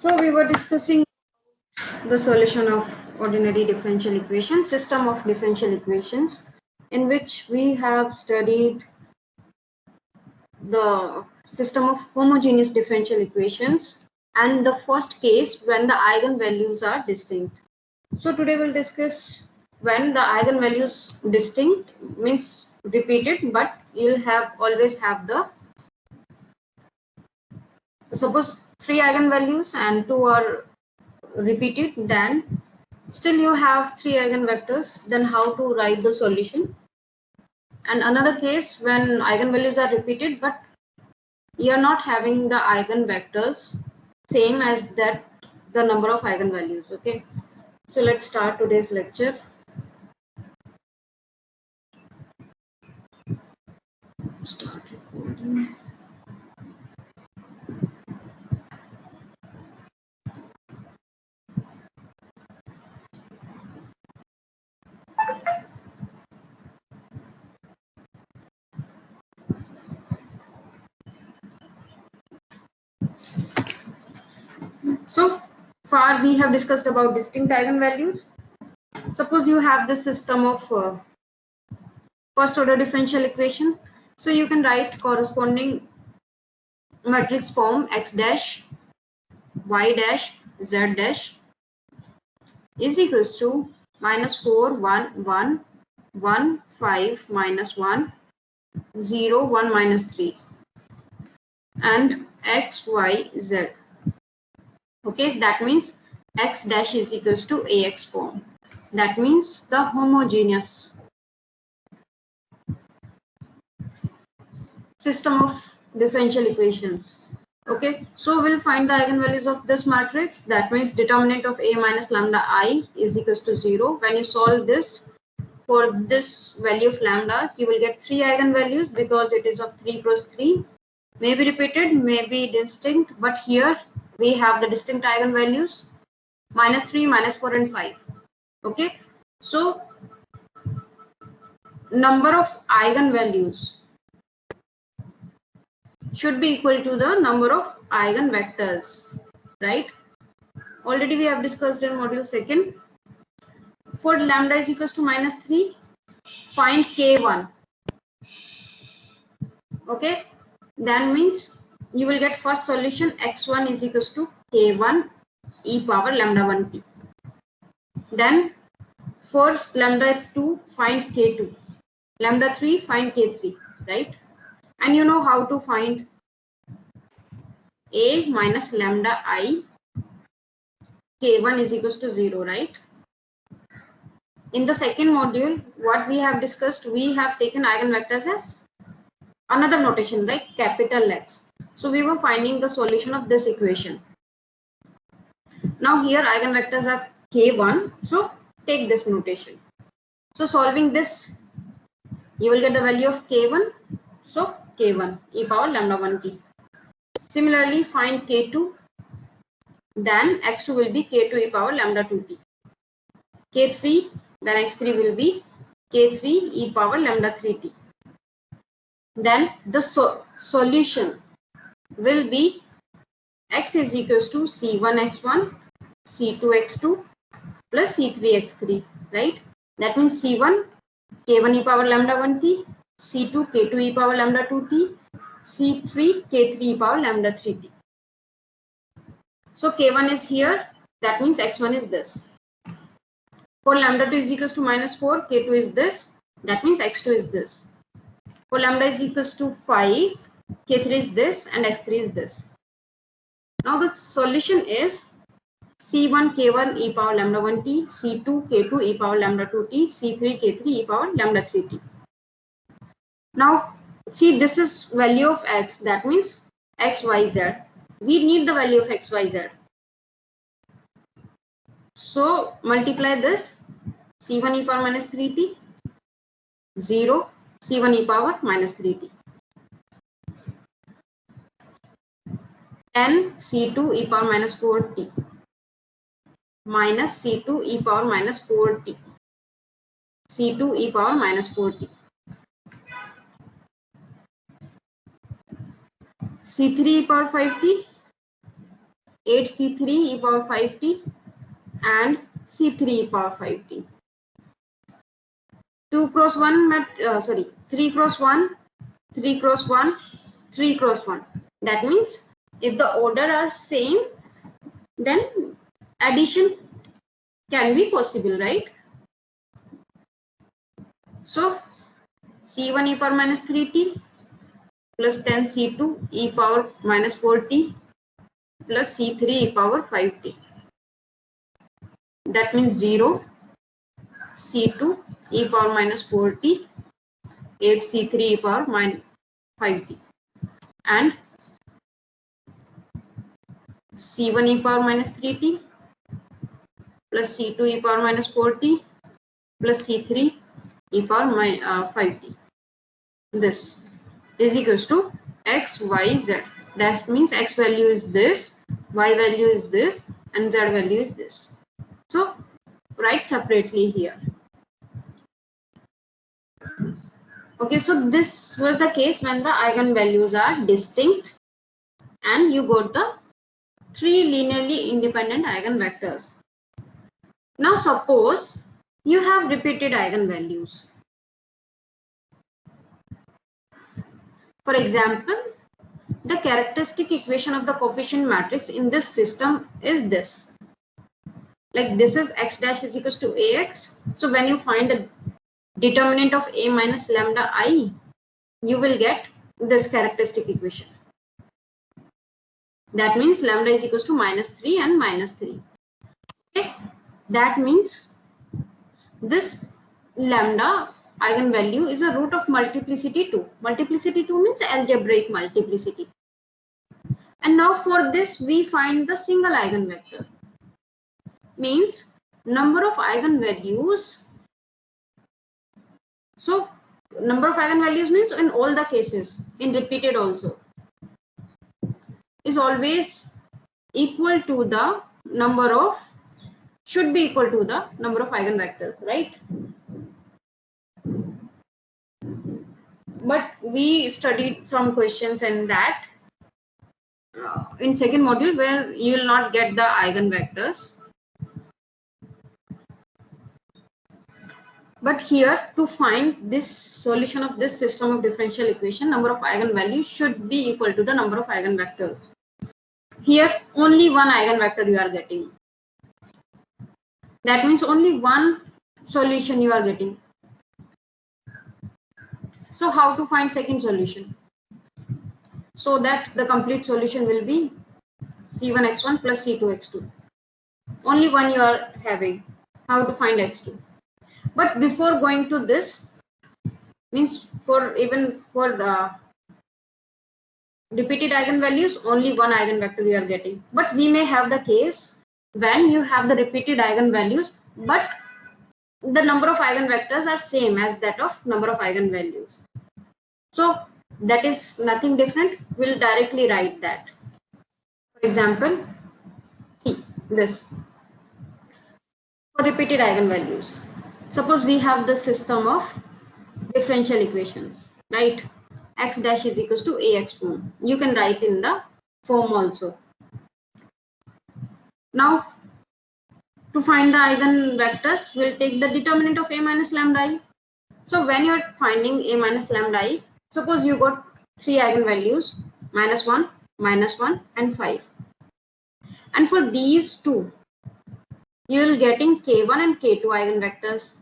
So we were discussing the solution of ordinary differential equation, system of differential equations, in which we have studied the system of homogeneous differential equations and the first case when the eigenvalues are distinct. So today we'll discuss when the eigenvalues distinct means repeated, but you'll always have the, suppose 3 eigenvalues and 2 are repeated, then still you have 3 eigenvectors, then how to write the solution. And another case when eigenvalues are repeated but you are not having the eigenvectors same as that the number of eigenvalues. Okay, so let's start today's lecture. Start recording. So far we have discussed about distinct eigenvalues. Suppose you have this system of first order differential equation, so you can write corresponding matrix form x dash y dash z dash is equals to -4 1 1 1 5 -1 0 1 -3 and x y z. Okay, that means x dash is equals to ax form. That means the homogeneous system of differential equations. Okay, so we'll find the eigenvalues of this matrix. That means determinant of A minus lambda I is equals to 0. When you solve this, for this value of lambdas, you will get 3 eigenvalues because it is of 3 cross 3. May be repeated, may be distinct, but here we have the distinct eigenvalues -3, -4 and 5. Okay, so number of eigenvalues should be equal to the number of eigenvectors, right? Already we have discussed in module 2nd. For lambda is equals to -3, find k1. Okay, that means you will get first solution x1 is equals to k1 e power lambda 1t. Then for lambda 2 find k2, lambda 3 find k3, right? And you know how to find A minus lambda I k1 is equals to 0, right? In the second module, what we have discussed, we have taken eigenvectors as another notation, right? Capital X. So we were finding the solution of this equation. Now here eigenvectors are k1, so take this notation. So solving this, you will get the value of k1, so k1 e power lambda 1t. Similarly, find k2, then x2 will be k2 e power lambda 2t. K3, then x3 will be k3 e power lambda 3t. Then the solution will be x is equals to c1x1, c2x2 plus c3x3, right? That means c1 k1 e power lambda 1t, c2 k2 e power lambda 2t, c3 k3 e power lambda 3t. So k1 is here, that means x1 is this. For lambda 2 is equals to -4, k2 is this, that means x2 is this. For lambda is equals to 5, k3 is this and x3 is this. Now the solution is c1 k1 e power lambda 1t, c2 k2 e power lambda 2t, c3 k3 e power lambda 3t. Now see, this is value of x, that means x, y, z. We need the value of x, y, z. So multiply this, c1 e power minus 3t, 0, c1 e power minus 3t. 10 c2 e power minus 4t minus c2 e power minus 4t, c2 e power minus 4t, c3 e power 5t, 8c3 e power 5t and c3 e power 5t. 2 cross 1 3 cross 1, 3 cross 1, 3 cross 1. That means if the order are same, then addition can be possible, right? So c1 e power minus 3t plus 10 c2 e power minus 4t plus c3 e power 5t. That means 0 c2 e power minus 4t, 8 c3 e power minus 5t, and c1 e power minus 3t plus c2 e power minus 4t plus c3 e power 5t. This is equals to x, y, z. That means x value is this, y value is this, and z value is this. So write separately here. Okay, so this was the case when the eigenvalues are distinct and you got the 3 linearly independent eigenvectors. Now suppose you have repeated eigenvalues. For example, the characteristic equation of the coefficient matrix in this system is this. Like this is x dash is equals to ax. So when you find the determinant of a minus lambda I, you will get this characteristic equation. That means lambda is equals to minus 3 and minus 3. Okay, that means this lambda eigenvalue is a root of multiplicity 2. Multiplicity 2 means algebraic multiplicity. And now for this we find the single eigenvector. Means number of eigenvalues. So number of eigenvalues means in all the cases, in repeated also, is always equal to the number of, should be equal to the number of eigenvectors, right? But we studied some questions in that in second module where you will not get the eigenvectors. But here to find this solution of this system of differential equation, number of eigenvalues should be equal to the number of eigenvectors. Here only one eigenvector you are getting. That means only one solution you are getting. So how to find second solution? So that the complete solution will be c1x1 plus c2x2. Only one you are having. How to find x2? But before going to this, means for repeated eigenvalues, only one eigenvector you are getting. But we may have the case when you have the repeated eigenvalues, but the number of eigenvectors are same as that of number of eigenvalues. So that is nothing different. We'll directly write that. For example, see this. For repeated eigenvalues, suppose we have the system of differential equations, right? X dash is equals to ax form. You can write in the form also. Now to find the eigenvectors, we'll take the determinant of a minus lambda I. So when you're finding a minus lambda I, suppose you got 3 eigenvalues, minus 1, and 5. And for these two, you will getting k1 and k2 eigenvectors.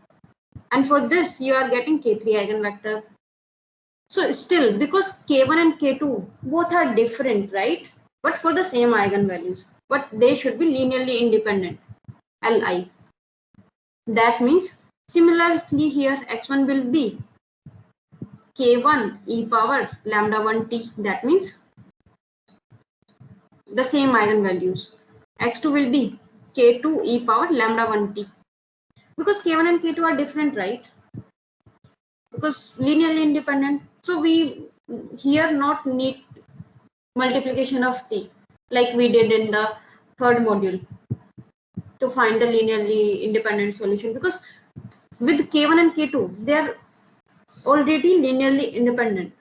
And for this, you are getting k3 eigenvectors. So still, because k1 and k2 both are different, right? But for the same eigenvalues, but they should be linearly independent, Li. That means similarly here x1 will be k1 e power lambda 1t. That means the same eigenvalues. X2 will be k2 e power lambda 1t. Because k1 and k2 are different, right? Because linearly independent. So we here not need multiplication of t like we did in the third module to find the linearly independent solution, because with k1 and k2 they are already linearly independent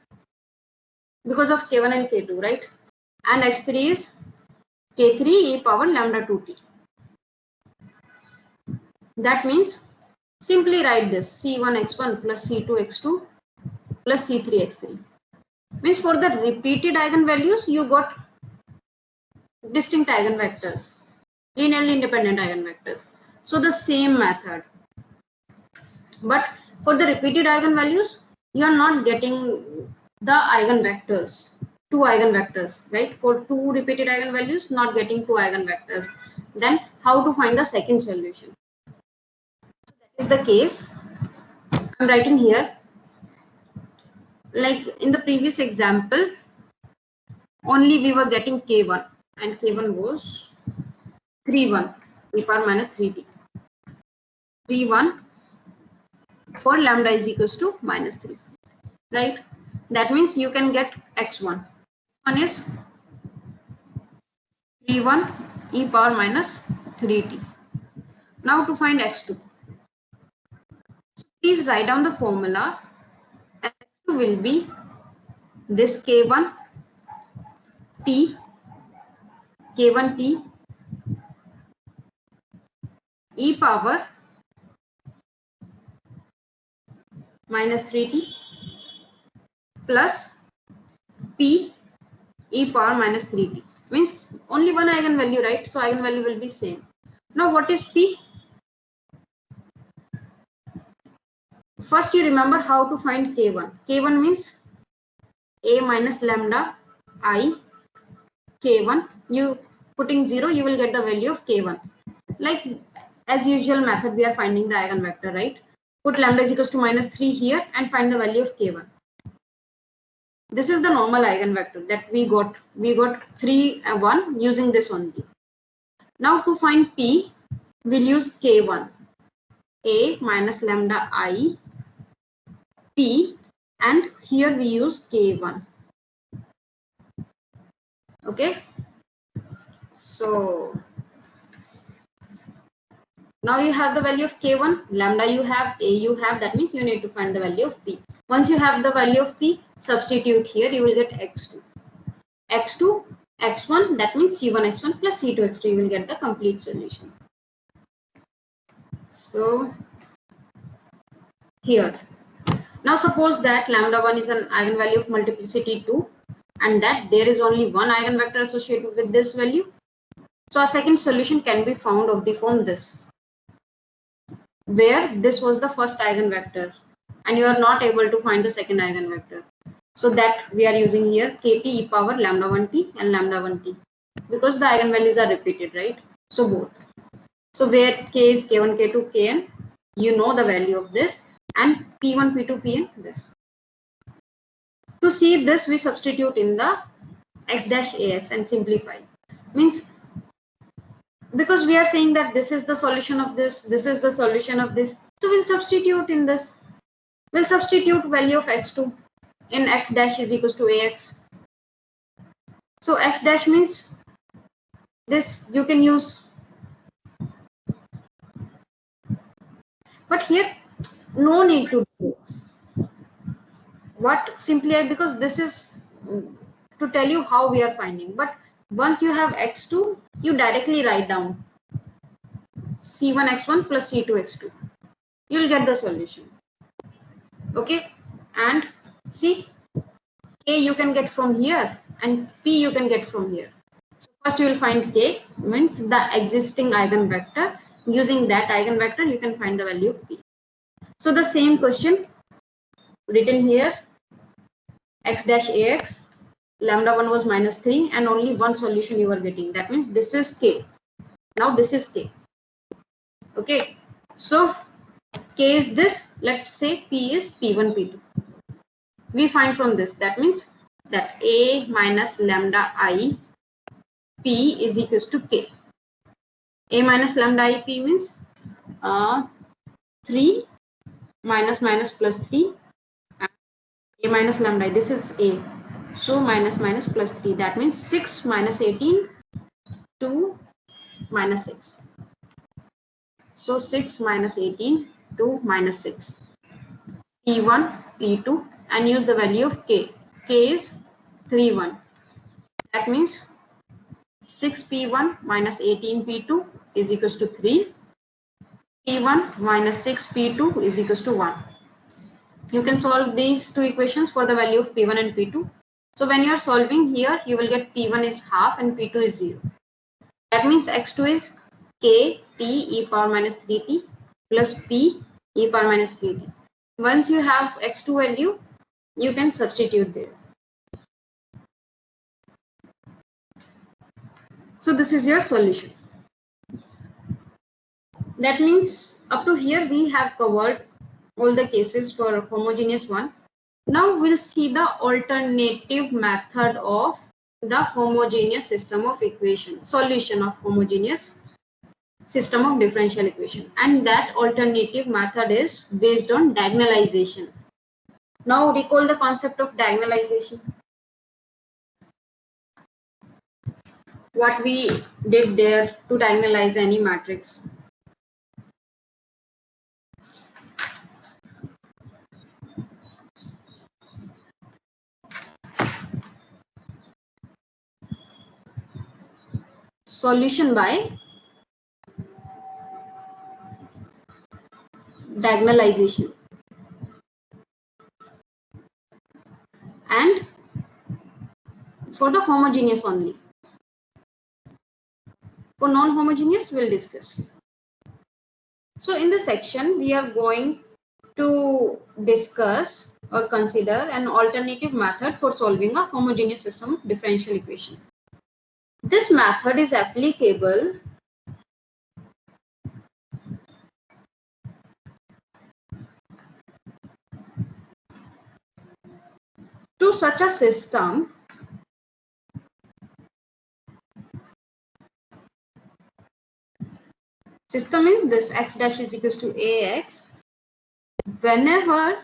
because of k1 and k2, right? And x3 is k3 e power lambda 2t. That means simply write this c1x1 plus c2x2 plus c3x3. Means for the repeated eigenvalues, you got distinct eigenvectors, linearly independent eigenvectors. So the same method. But for the repeated eigenvalues, you are not getting the eigenvectors, two eigenvectors, right? For two repeated eigenvalues, not getting two eigenvectors. Then how to find the second solution? So that is the case. I'm writing here. Like in the previous example, only we were getting k1, and k1 was 3,1 e power minus 3t. 3,1 for lambda is equals to minus 3, right? That means you can get x1. One is 3,1 e power minus 3t. Now to find x2. So please write down the formula. x2 will be this k1 t, k1t e power minus 3t plus p e power minus 3t. Means only one eigenvalue, right? So eigenvalue will be same. Now what is p? First you remember how to find k1. k1 means a minus lambda I k1. You putting 0, you will get the value of k1. Like as usual method, we are finding the eigenvector, right? Put lambda is equals to minus 3 here and find the value of k1. This is the normal eigenvector that we got. We got 3 and 1 using this only. Now to find p, we'll use k1. A minus lambda I p, and here we use k1. Okay. So now you have the value of k1, lambda you have, a you have, that means you need to find the value of p. Once you have the value of p, substitute here, you will get x2. x2, x1, that means c1 x1 plus c2 x2, you will get the complete solution. So here, now suppose that lambda 1 is an eigenvalue of multiplicity 2 and that there is only one eigenvector associated with this value. So a second solution can be found of the form this, where this was the first eigenvector and you are not able to find the second eigenvector. So that we are using here kt e power lambda 1t and lambda 1t, because the eigenvalues are repeated, right? So both. So where k is k1, k2, kn, you know the value of this, and p1, p2, pn, this. To see this, we substitute in the x dash ax and simplify. Means because we are saying that this is the solution of this, this is the solution of this, so we'll substitute in this. We'll substitute value of x2 in x dash is equals to ax. So x dash means this you can use, but here no need to do what simply because this is to tell you how we are finding. But once you have x2, you directly write down c1 x1 plus c2 x2. You'll get the solution. Okay, and see, k you can get from here and p you can get from here. So first you will find k, means the existing eigenvector. Using that eigenvector, you can find the value of p. So the same question written here, x dash ax, lambda 1 was minus 3 and only one solution you are getting. That means this is k. Now this is k. Okay, so k is this, let's say p is p1, p2. We find from this, that means that a minus lambda I p is equals to k. A minus lambda I p means 3 minus minus plus 3, and a minus lambda, this is a, so minus minus plus 3, that means 6 minus 18, 2 minus 6. So 6 minus 18, 2 minus 6, p1, p2, and use the value of k. K is 3, 1. That means 6p1 minus 18p2 is equals to 3. p1 minus 6p2 is equals to 1. You can solve these two equations for the value of p1 and p2. So when you are solving here, you will get p1 is half and p2 is 0. That means x2 is k t e power minus 3t plus p e power minus 3t. Once you have x2 value, you can substitute there. So this is your solution. That means up to here we have covered all the cases for homogeneous one. Now we'll see the alternative method of the homogeneous system of equation, solution of homogeneous system of differential equation, and that alternative method is based on diagonalization. Now recall the concept of diagonalization. What we did there to diagonalize any matrix. Solution by diagonalization. And for the homogeneous only. For non-homogeneous, we'll discuss. So in this section, we are going to discuss or consider an alternative method for solving a homogeneous system of differential equation. This method is applicable to such a system means this x dash is equals to ax whenever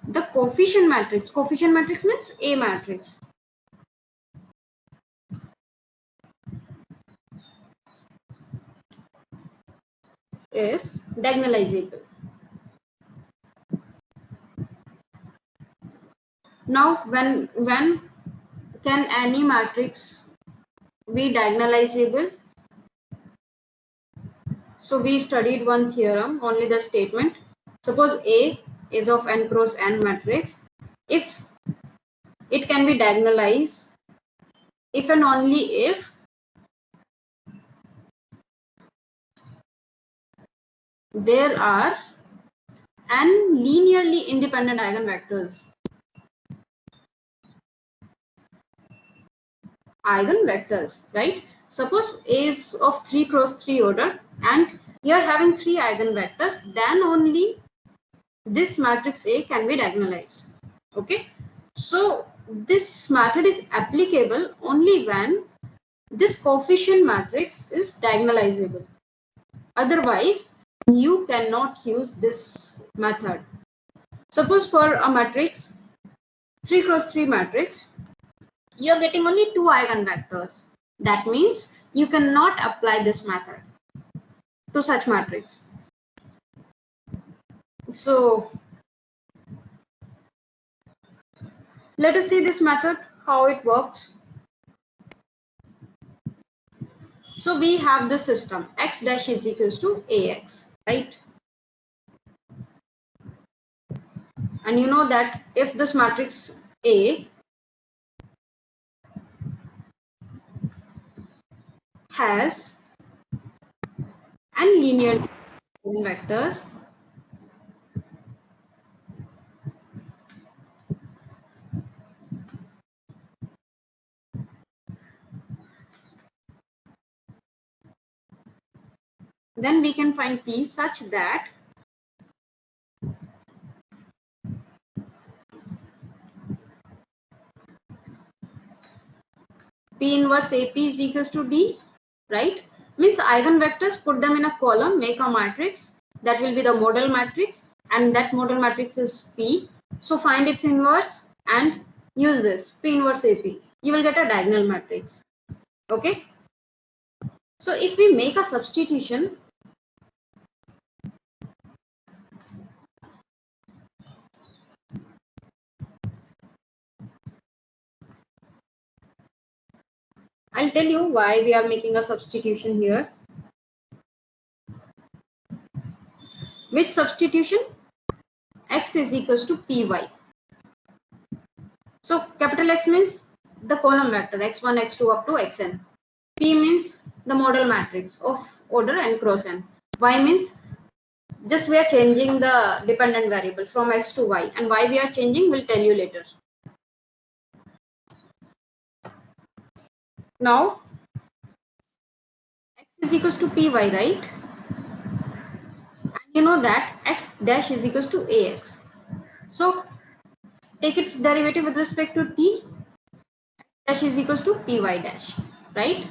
the coefficient matrix means A matrix, is diagonalizable. Now when can any matrix be diagonalizable? So we studied one theorem, only the statement. Suppose A is of n cross n matrix. If it can be diagonalized, if and only if there are n linearly independent eigenvectors. Eigenvectors, right? Suppose A is of 3 cross 3 order and you are having 3 eigenvectors, then only this matrix A can be diagonalized. Okay, so this method is applicable only when this coefficient matrix is diagonalizable. Otherwise, you cannot use this method. Suppose for a matrix 3 cross 3 matrix, you are getting only 2 eigenvectors. That means you cannot apply this method to such matrix. So let us see this method, how it works. So we have the system x dash is equals to ax, right? And you know that if this matrix A has n linear vectors, then we can find P such that P inverse AP is equals to D, right? Means eigenvectors, put them in a column, make a matrix. That will be the model matrix, and that model matrix is P. So find its inverse and use this P inverse AP. You will get a diagonal matrix. Okay. So if we make a substitution, I'll tell you why we are making a substitution here. Which substitution? X is equals to py. So capital X means the column vector x1, x2 up to xn. P means the model matrix of order n cross n. Y means just we are changing the dependent variable from x to y, and why we are changing we'll tell you later. Now x is equals to py, right? And you know that x dash is equals to ax. So take its derivative with respect to t. Dash is equals to py dash, right?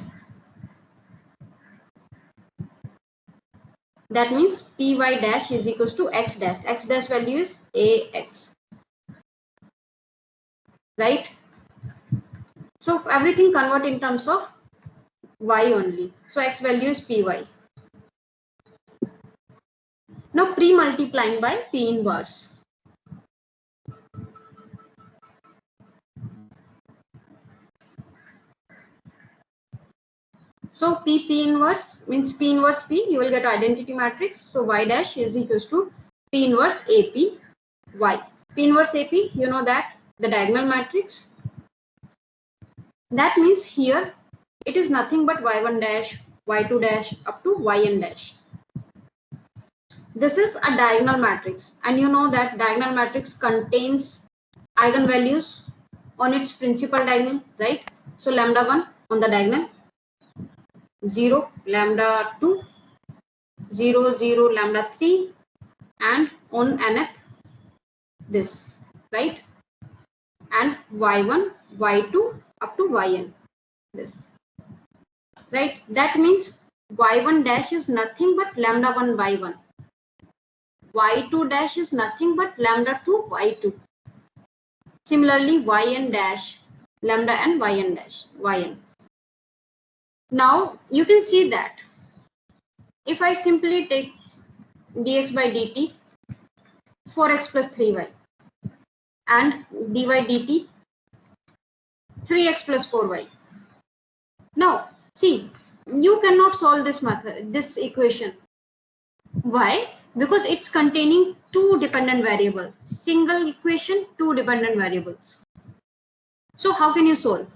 That means py dash is equals to x dash. X dash value is ax, right? So everything convert in terms of y only. So x value is py. Now pre-multiplying by p inverse. So p inverse means p inverse p, you will get identity matrix. So y dash is equals to p inverse ap y. P inverse ap, you know that the diagonal matrix. That means here it is nothing but y1 dash, y2 dash up to yn dash. This is a diagonal matrix, and you know that diagonal matrix contains eigenvalues on its principal diagonal, right? So lambda 1 on the diagonal, 0, lambda 2, 0, 0, lambda 3, and on nth this, right? And y1, y2 up to yn this, right? That means y1 dash is nothing but lambda 1 y1, y2 dash is nothing but lambda 2 y2. Similarly, yn dash, lambda and yn dash, yn. Now you can see that if I simply take dx by dt, 4x plus 3y, and dy dt, 3x plus 4y. Now see, you cannot solve this method, this equation. Why? Because it's containing two dependent variables. Single equation, two dependent variables. So how can you solve?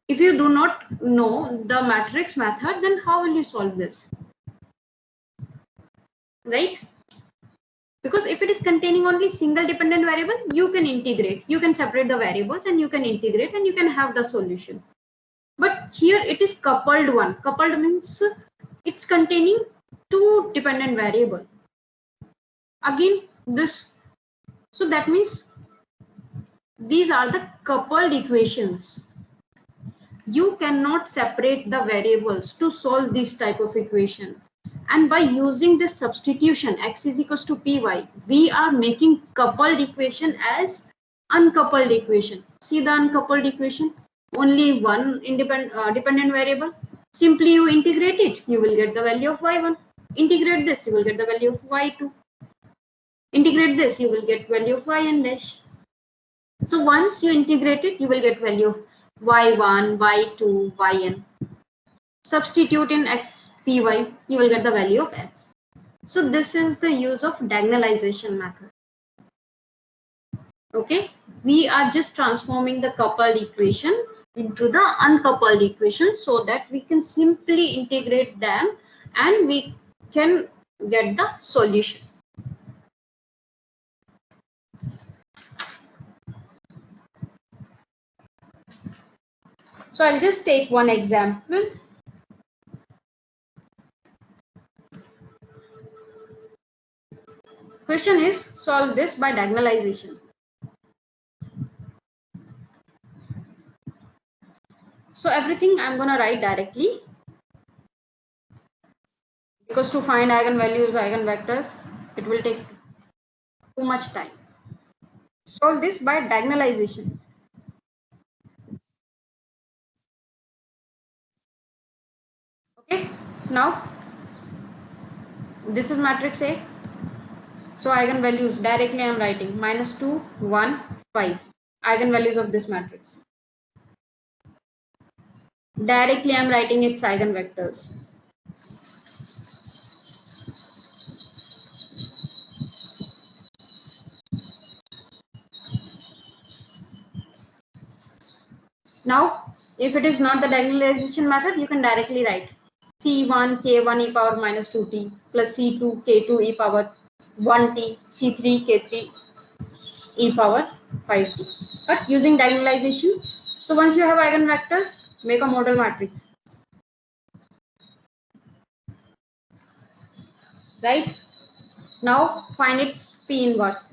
If you do not know the matrix method, then how will you solve this? Right? Because if it is containing only single dependent variable, you can integrate. You can separate the variables and you can integrate and you can have the solution. But here it is coupled one. Coupled means it's containing two dependent variable. Again this. So that means these are the coupled equations. You cannot separate the variables to solve this type of equation. And by using this substitution x is equals to py, we are making coupled equation as uncoupled equation. See the uncoupled equation, only one dependent variable. Simply you integrate it, you will get the value of y1. Integrate this, you will get the value of y2. Integrate this, you will get value of yn dash. So once you integrate it, you will get value of y1, y2, yn. Substitute in x, py, you will get the value of x. So this is the use of diagonalization method. Okay, we are just transforming the coupled equation into the uncoupled equation so that we can simply integrate them and we can get the solution. So I'll just take one example. Question is, solve this by diagonalization. So everything I'm going to write directly, because to find eigenvalues, eigenvectors, it will take too much time. Solve this by diagonalization. Okay, now this is matrix A. So eigenvalues directly I am writing -2, 1, 5. Eigenvalues of this matrix. Directly I'm writing its eigenvectors. Now, if it is not the diagonalization method, you can directly write C1 K1 e power minus 2t plus C2 K2 e power 1t, C3 K3 e power 5t. But using diagonalization, so once you have eigenvectors, make a model matrix. Right? Now find its P inverse.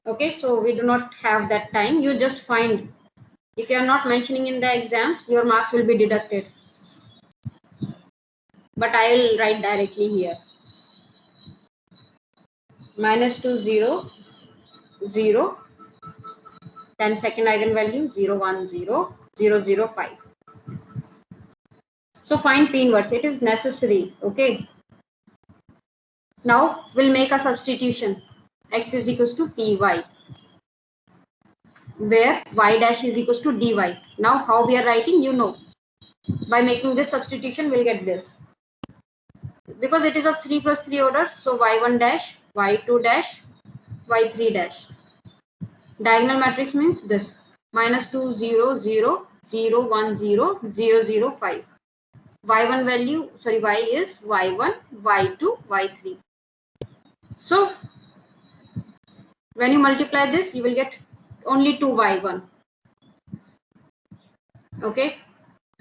Okay, so we do not have that time. You just find. If you are not mentioning in the exams, your marks will be deducted. But I will write directly here. Minus 2, 0, 0. Then second eigenvalue 0, 1, 0, 0, 0, 5. So find P inverse. It is necessary. Okay. Now we'll make a substitution. X is equals to Py, where y dash is equals to dy. Now how we are writing, you know. By making this substitution, we'll get this. Because it is of 3 cross 3 order, so y1 dash, y2 dash, y3 dash. Diagonal matrix means this. Minus 2, 0, 0, 0, 1, 0, 0, 0, 5. Y1 value, sorry, y is y1, y2, y3. So when you multiply this, you will get only 2y1. Okay,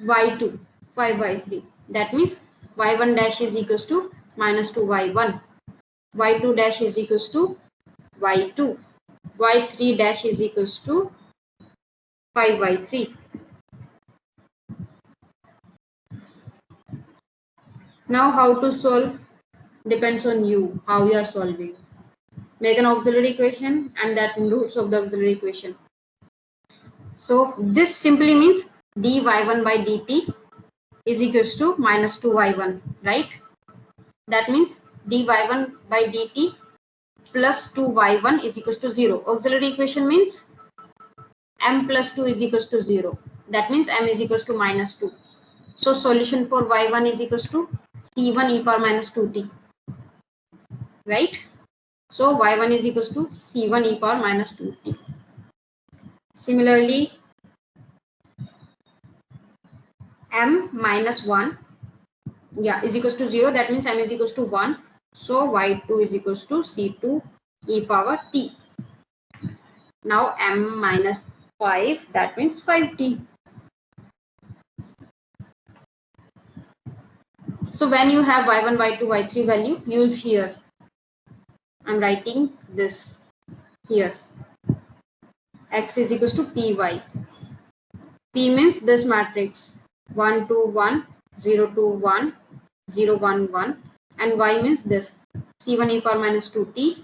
y2, 5y3. That means y1 dash is equals to minus 2y1. Y2 dash is equals to y2. Y3 dash is equals to 5y3. Now how to solve depends on you, how you are solving. Make an auxiliary equation and that in roots of the auxiliary equation. So this simply means dy1 by dt is equals to minus 2y1, right? That means dy1 by dt plus 2y1 is equals to 0. Auxiliary equation means m plus 2 is equals to 0. That means m is equals to minus 2. So solution for y1 is equals to c1 e power minus 2t. Right? So y1 is equals to c1 e power minus 2t. Similarly, m minus 1 is equals to 0. That means m is equals to 1. So y2 is equals to c2 e power t. Now m minus 5, that means 5t. So when you have y1, y2, y3 value, use here. I'm writing this here. X is equals to py. P means this matrix 1, 2, 1, 0, 2, 1, 0, 1, 1. And y means this c1 e power minus 2t,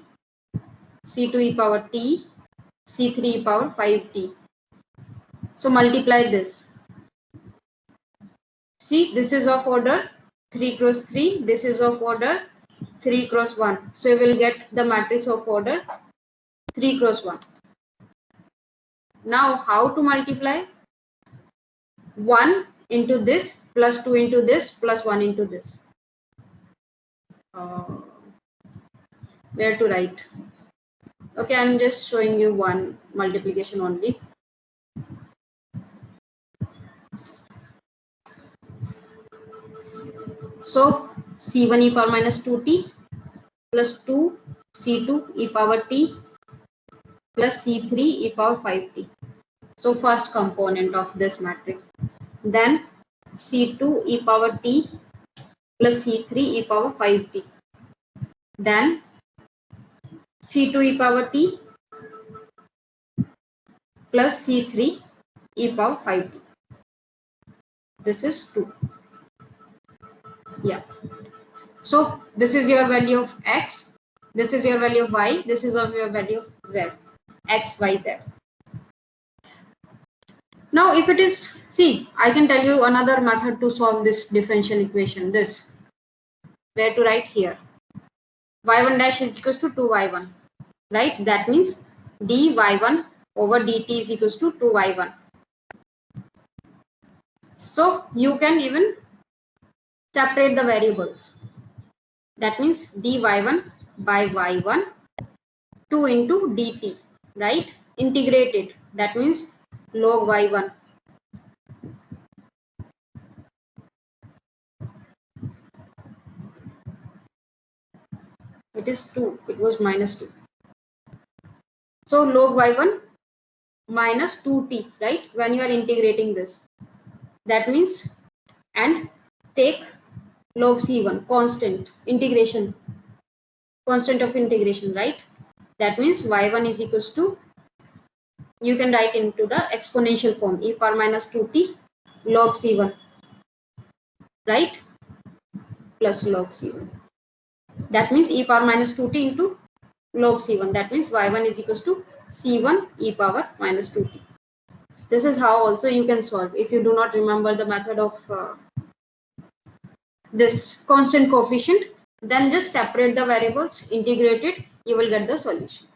c2 e power t, c3 e power 5t. So multiply this. See, this is of order 3 cross 3. This is of order 3 cross 1. So you will get the matrix of order 3 cross 1. Now how to multiply? 1 into this plus 2 into this plus 1 into this. Where to write? Okay, I'm just showing you one multiplication only. So c1 e power minus 2t plus 2 c2 e power t plus c3 e power 5t. So first component of this matrix. Then c2 e power t plus c3 e power 5t. Then c2 e power t plus c3 e power 5t. This is 2. Yeah. So this is your value of x. This is your value of y. This is of your value of z. X, y, z. Now if it is, see, I can tell you another method to solve this differential equation. This. Where to write here? y1 dash is equals to 2y1. Right? That means dy1 over dt is equals to 2y1. So you can even separate the variables. That means dy1 by y1 2 into dt, right? Integrated. That means log y1. It is 2. It was minus 2. So log y1 minus 2t, right? When you are integrating this. That means, and take log c1, constant integration, constant of integration, right? That means y1 is equals to, you can write into the exponential form, e power minus 2t log c1, right? Plus log c1. That means e power minus 2t into log c1. That means y1 is equals to c1 e power minus 2t. This is how also you can solve if you do not remember the method of this constant coefficient. Then just separate the variables, integrate it, you will get the solution.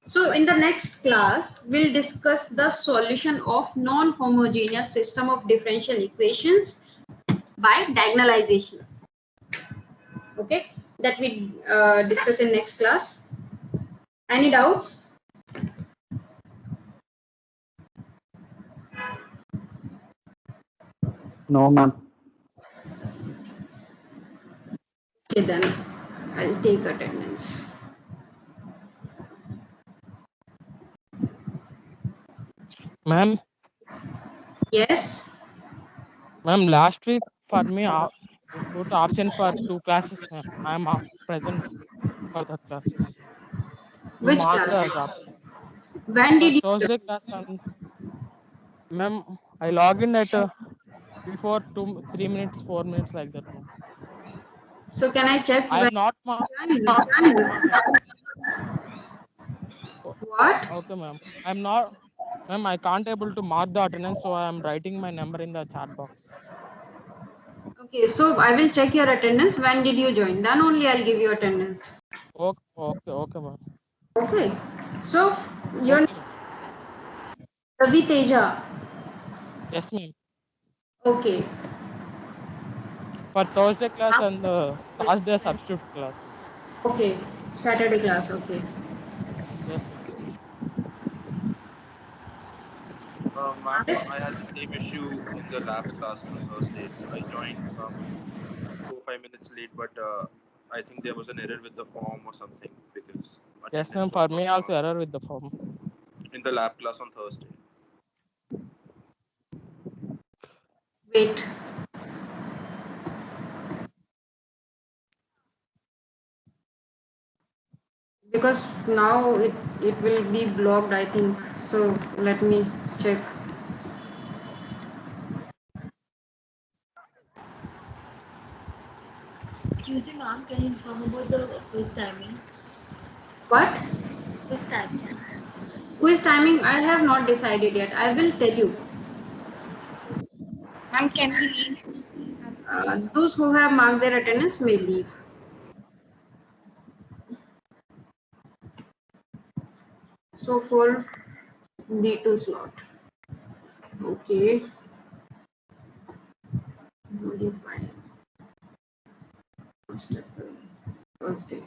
So in the next class, we'll discuss the solution of non-homogeneous system of differential equations by diagonalization. Okay, that we discuss in next class. Any doubts? No, ma'am. Okay, then I'll take attendance. Ma'am, Yes. ma'am, last week for me, you put option for 2 classes, ma'am. I'm present for the classes. You Which mark the classes? job. When For did you? Thursday class, ma'am, I log in at before 3 minutes, 4 minutes like that, ma'am. So can I check I when? am not marked. What? Okay, ma'am. I'm not, ma'am, I can't able to mark the attendance, so I am writing my number in the chat box. Okay, so I will check your attendance. When did you join? Then only I'll give you attendance. Okay, ma'am. Okay. So your Okay. Ravi Teja. Yes, ma'am. Okay. For Thursday class and Saturday substitute class. Okay. Saturday class. Okay. Yes, ma'am. Ma'am, Yes. I had the same issue in the lab class on Thursday. I joined 4-5 minutes late, but I think there was an error with the form or something because Yes, ma'am. attendance For was me not also marked error with the form. in the lab class on Thursday. Wait. Because now it will be blocked, I think. So let me check. Excuse me, ma'am, can you inform about the quiz timings? What? Quiz timings. Quiz timing, I have not decided yet. I will tell you. Ma'am, can we leave? Those who have marked their attendance may leave. So for B2 slot. Okay. Modify. Thursday.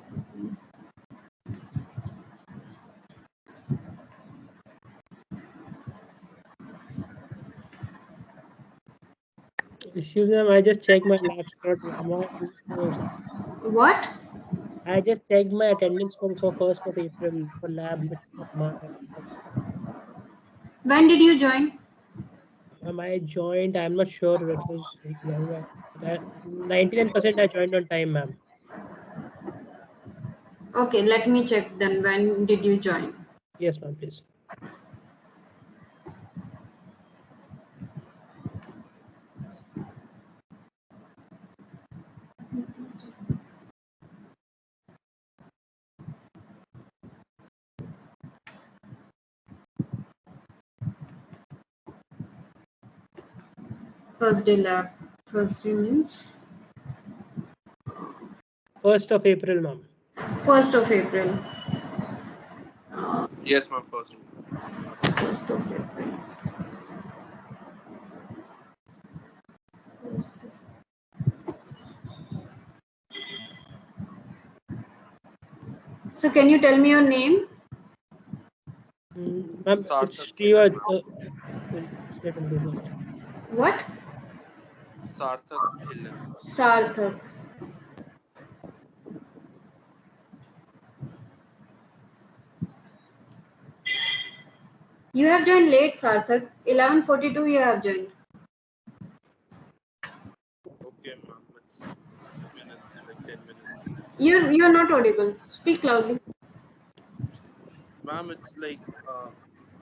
Excuse me, ma'am, I just checked my lab slot. What? I just checked my attendance form for 1st of April for lab, but not marked. When did you join? I joined, I'm not sure, it was very long back. But 99% I joined on time, ma'am. Okay, let me check then. When did you join? Yes, ma'am, please. Thursday lab. Thursday means 1st of April, ma'am. 1st of April. Yes, ma'am, first. First of April. So can you tell me your name? Ma'am, it's Sarthak. Srivaj. Just let him go first. What? Sarthak Hillen. Sarthak. You have joined late, Sarthak. 11:42 you have joined. Okay, ma'am. It's minutes, like 10 minutes. You're not audible. Speak loudly. Ma'am, it's like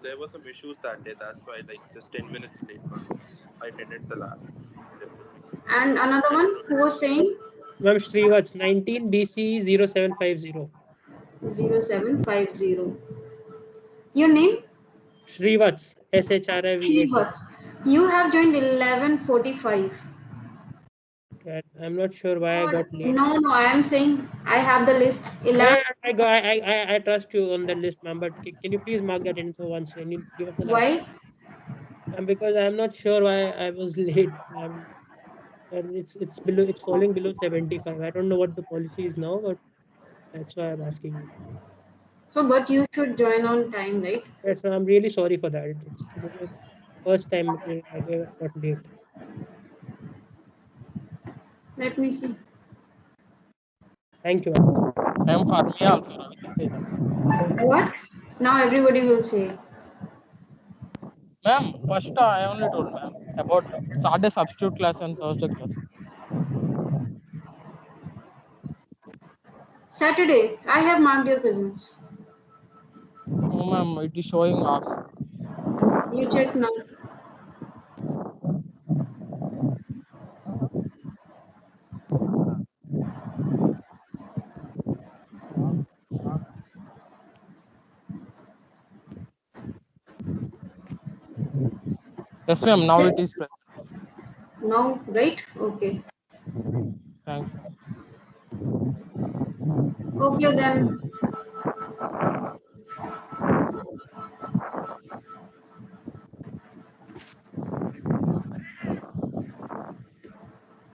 there were some issues that day. That's why, like, just 10 minutes late, ma'am. I attended the lab. And another one who was saying Ma'am, Srivaj, 19 BC 0750. 0750. Your name? Srivaj, SHRIVAT. Shivats. You have joined 11:45. Okay, I'm not sure why I got late. No, I am saying I have the list. 11. I trust you on the list, ma'am. But can you please mark that info once? Can you give us the last? Why? Because I'm not sure why I was late. And it's below. It's falling below 75. I don't know what the policy is now, but that's why I'm asking you. So, but you should join on time, right? Yes, I'm really sorry for that. It's the first time I got late. Let me see. Thank you, ma'am. Ma'am, for me also, Ravi Teja. What? Now everybody will say. Ma'am, first I only told ma'am about Saturday substitute class and Thursday class. Saturday, I have marked your presence. Oh, ma'am, it is showing absent. You check now. Yes, ma'am. Now Check. it is present. Now, right? Okay. Thank you. Okay, then